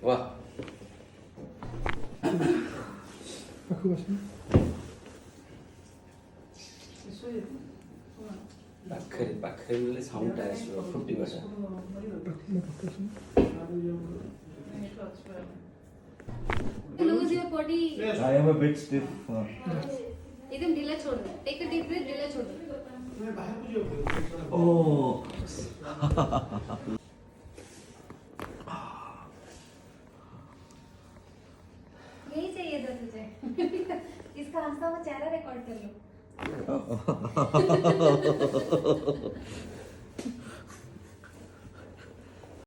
वाह पाखरे बोले साउंड आयो फुटी बसा Lose your body. I am a bit stiff. एकदम ढीला छोड़ दो. Take a deep breath, ढीला छोड़ दो. Oh. यही चाहिए था तुझे. इसका हंसता हुआ चेहरा रिकॉर्ड कर लो.